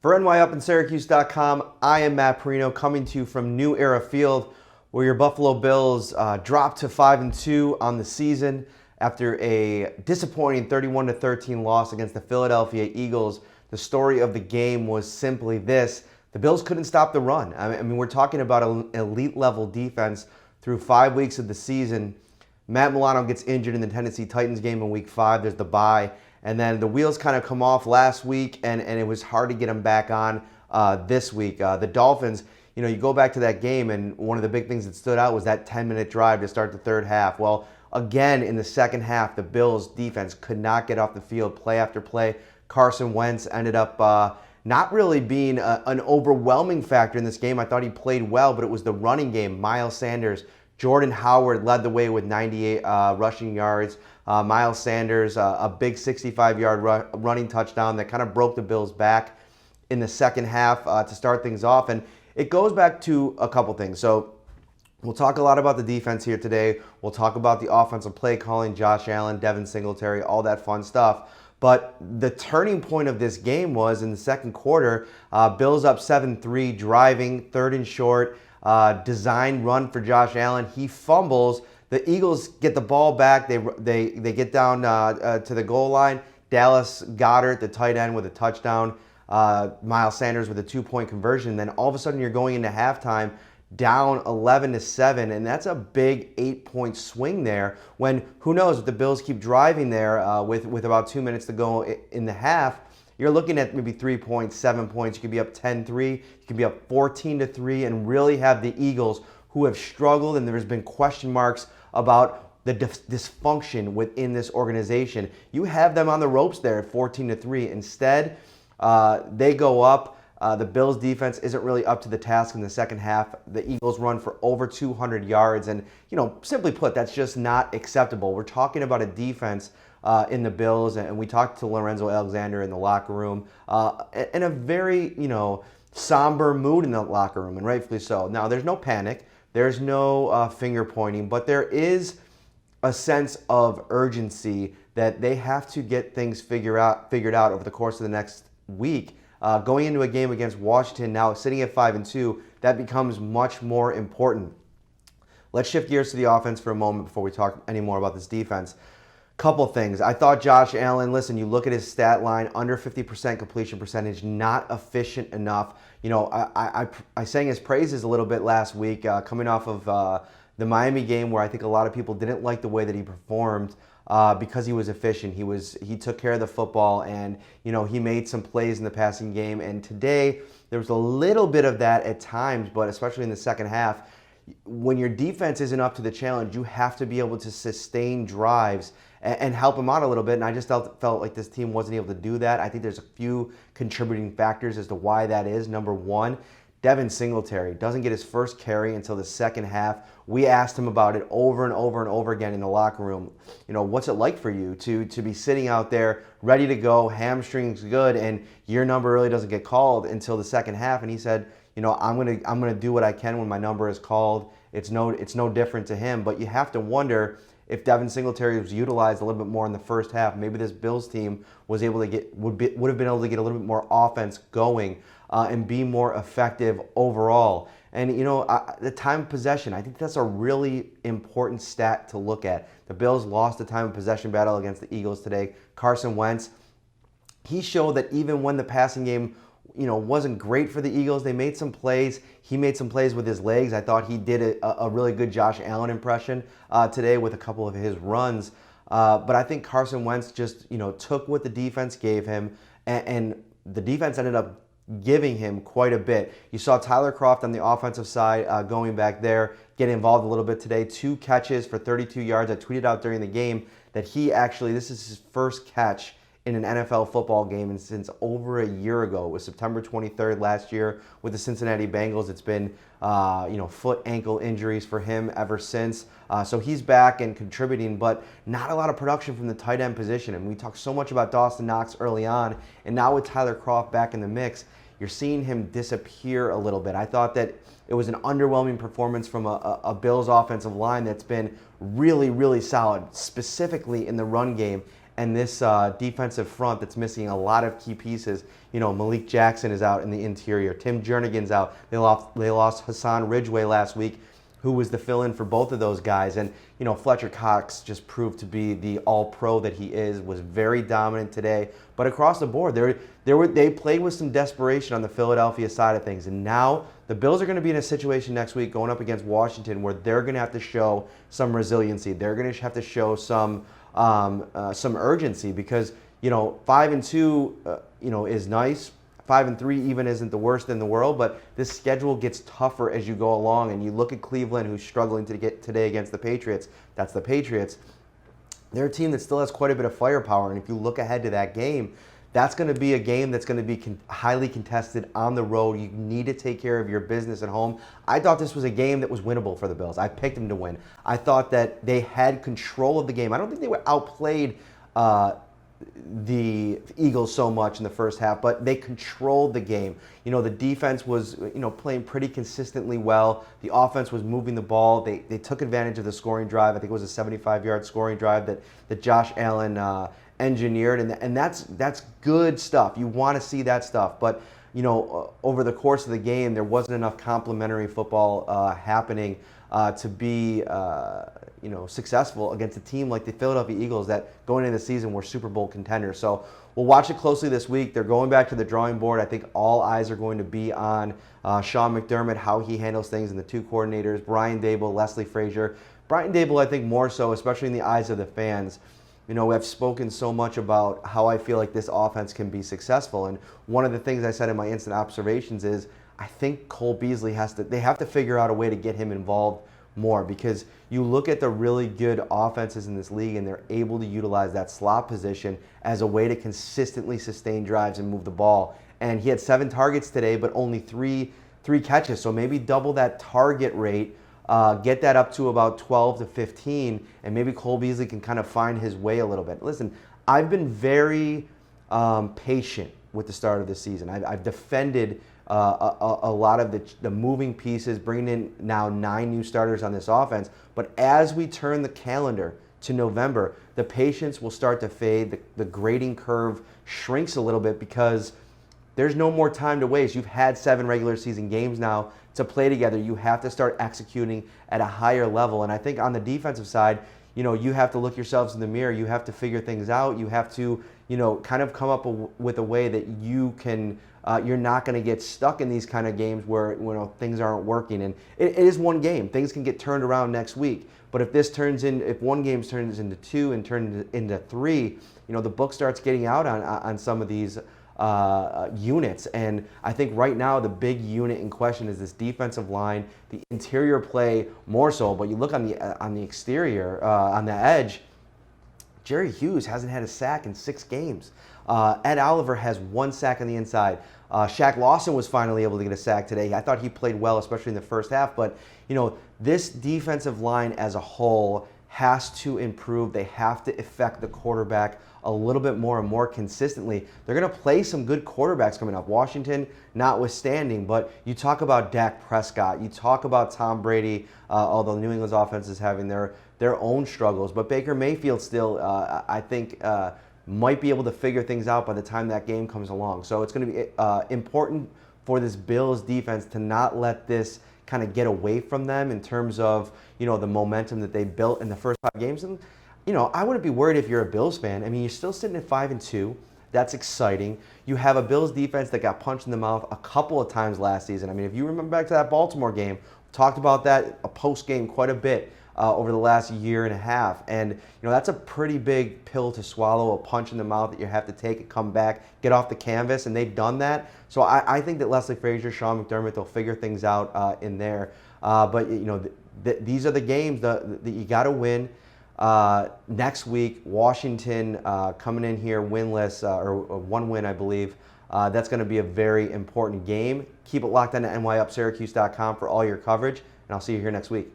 For NYUpInSyracuse.com, I am Matt Parrino coming to you from New Era Field, where your Buffalo Bills dropped to 5-2 on the season after a disappointing 31-13 loss against the Philadelphia Eagles. The story of the game was simply this: the Bills couldn't stop the run. I mean, we're talking about an elite level defense through 5 weeks of the season. Matt Milano gets injured in the Tennessee Titans game in Week 5. There's the bye. And then the wheels kind of come off last week, and it was hard to get them back on this week. The Dolphins, you go back to that game, and one of the big things that stood out was that 10-minute drive to start the third half. Well, again, in the second half, the Bills' defense could not get off the field play after play. Carson Wentz ended up not really being an overwhelming factor in this game. I thought he played well, but it was the running game. Miles Sanders, Jordan Howard led the way with 98 rushing yards. Miles Sanders, a big 65-yard running touchdown that kind of broke the Bills back in the second half to start things off. And it goes back to a couple things. So we'll talk a lot about the defense here today. We'll talk about the offensive play calling, Josh Allen, Devin Singletary, all that fun stuff. But the turning point of this game was in the second quarter. Bills up 7-3, driving, third and short, design run for Josh Allen. He fumbles. The Eagles get the ball back. They get down to the goal line. Dallas Goedert, the tight end, with a touchdown. Miles Sanders with a 2-point conversion. Then all of a sudden you're going into halftime down 11-7, and that's a big 8-point swing there. When who knows if the Bills keep driving there with about 2 minutes to go in the half. You're looking at maybe 3 points, 7 points. You could be up 10-3. You could be up 14-3, and really have the Eagles, who have struggled, and there's been question marks about the dysfunction within this organization. You have them on the ropes there at 14-3. Instead, they go up. The Bills defense isn't really up to the task in the second half. The Eagles run for over 200 yards, and simply put, that's just not acceptable. We're talking about a defense in the Bills, and we talked to Lorenzo Alexander in the locker room in a very somber mood in the locker room, and rightfully so. Now, there's no panic. There's no finger pointing, but there is a sense of urgency that they have to get things figured out over the course of the next week. Going into a game against Washington now, sitting at 5-2, that becomes much more important. Let's shift gears to the offense for a moment before we talk any more about this defense. Couple things. I thought Josh Allen, listen, you look at his stat line, under 50% completion percentage, not efficient enough. I sang his praises a little bit last week, coming off of the Miami game, where I think a lot of people didn't like the way that he performed because he was efficient. He took care of the football, and he made some plays in the passing game. And today there was a little bit of that at times, but especially in the second half, when your defense isn't up to the challenge, you have to be able to sustain drives and help them out a little bit. And I just felt like this team wasn't able to do that. I think there's a few contributing factors as to why that is. Number one, Devin Singletary doesn't get his first carry until the second half. We asked him about it over and over and over again in the locker room. What's it like for you to be sitting out there ready to go, hamstrings good, and your number really doesn't get called until the second half? And he said, I'm gonna do what I can when my number is called. It's no different to him. But you have to wonder if Devin Singletary was utilized a little bit more in the first half. Maybe this Bills team was able to would have been able to get a little bit more offense going and be more effective overall. And the time of possession, I think that's a really important stat to look at. The Bills lost the time of possession battle against the Eagles today. Carson Wentz, he showed that even when the passing game wasn't great for the Eagles, they made some plays. He made some plays with his legs. I thought he did a really good Josh Allen impression today with a couple of his runs. But I think Carson Wentz just took what the defense gave him, and the defense ended up giving him quite a bit. You saw Tyler Kroft on the offensive side going back there, get involved a little bit today. 2 catches for 32 yards. I tweeted out during the game that this is his first catch in an NFL football game and since over a year ago. It was September 23rd last year with the Cincinnati Bengals. It's been foot, ankle injuries for him ever since. So he's back and contributing, but not a lot of production from the tight end position. And we talked so much about Dawson Knox early on, and now with Tyler Kroft back in the mix, you're seeing him disappear a little bit. I thought that it was an underwhelming performance from a Bills offensive line that's been really, really solid, specifically in the run game. and this defensive front that's missing a lot of key pieces. Malik Jackson is out in the interior. Tim Jernigan's out. They lost Hassan Ridgeway last week, who was the fill-in for both of those guys. And, Fletcher Cox just proved to be the all-pro that he is, was very dominant today. But across the board, they played with some desperation on the Philadelphia side of things. And now the Bills are going to be in a situation next week going up against Washington where they're going to have to show some resiliency. They're going to have to show some urgency because, 5-2, is nice. 5-3 even isn't the worst in the world, but this schedule gets tougher as you go along. And you look at Cleveland, who's struggling to get today against the Patriots. That's the Patriots. They're a team that still has quite a bit of firepower. And if you look ahead to that game, that's going to be a game that's going to be highly contested on the road. You need to take care of your business at home. I thought this was a game that was winnable for the Bills. I picked them to win. I thought that they had control of the game. I don't think they were outplayed the Eagles so much in the first half, but they controlled the game. The defense was, playing pretty consistently well. The offense was moving the ball. They took advantage of the scoring drive. I think it was a 75-yard scoring drive that Josh Allen engineered, and that's good stuff. You want to see that stuff, but over the course of the game, there wasn't enough complementary football happening to be successful against a team like the Philadelphia Eagles that going into the season were Super Bowl contenders. So we'll watch it closely this week. They're going back to the drawing board. I think all eyes are going to be on Sean McDermott, how he handles things, and the two coordinators, Brian Daboll, Leslie Frazier. Brian Daboll, I think more so, especially in the eyes of the fans. I've spoken so much about how I feel like this offense can be successful. And one of the things I said in my instant observations is I think Cole Beasley they have to figure out a way to get him involved more, because you look at the really good offenses in this league and they're able to utilize that slot position as a way to consistently sustain drives and move the ball. And he had 7 targets today, but only three catches. So maybe double that target rate, get that up to about 12 to 15, and maybe Cole Beasley can kind of find his way a little bit. Listen, I've been very patient with the start of the season. I've defended a lot of the moving pieces, bringing in now 9 new starters on this offense. But as we turn the calendar to November, the patience will start to fade. The grading curve shrinks a little bit because there's no more time to waste. You've had 7 regular season games now to play together. You have to start executing at a higher level. And I think on the defensive side, you have to look yourselves in the mirror. You have to figure things out. You have to, kind of come up with a way that you can, you're not going to get stuck in these kind of games where things aren't working. And it is one game. Things can get turned around next week. But if one game turns into 2 and turns into 3, the book starts getting out on some of these units. And I think right now the big unit in question is this defensive line, the interior play more so. But you look on the exterior, on the edge, Jerry Hughes hasn't had a sack in 6 games. Ed Oliver has 1 sack on the inside. Shaq Lawson was finally able to get a sack today. I thought he played well, especially in the first half. But, this defensive line as a whole has to improve. They have to affect the quarterback a little bit more and more consistently. They're going to play some good quarterbacks coming up, Washington notwithstanding. But you talk about Dak Prescott. You talk about Tom Brady, although New England's offense is having their own struggles. But Baker Mayfield still, I think, might be able to figure things out by the time that game comes along. So it's going to be important for this Bills defense to not let this kind of get away from them in terms of, the momentum that they built in the first 5 games. And, I wouldn't be worried if you're a Bills fan. I mean, you're still sitting at 5-2. That's exciting. You have a Bills defense that got punched in the mouth a couple of times last season. I mean, if you remember back to that Baltimore game, talked about that post-game quite a bit over the last year and a half. And, that's a pretty big pill to swallow, a punch in the mouth that you have to take and come back, get off the canvas, and they've done that. So I think that Leslie Frazier, Sean McDermott, they'll figure things out in there. But, these are the games that you got to win. Next week, Washington coming in here winless, or 1 win, I believe. That's going to be a very important game. Keep it locked on to nyupsyracuse.com for all your coverage, and I'll see you here next week.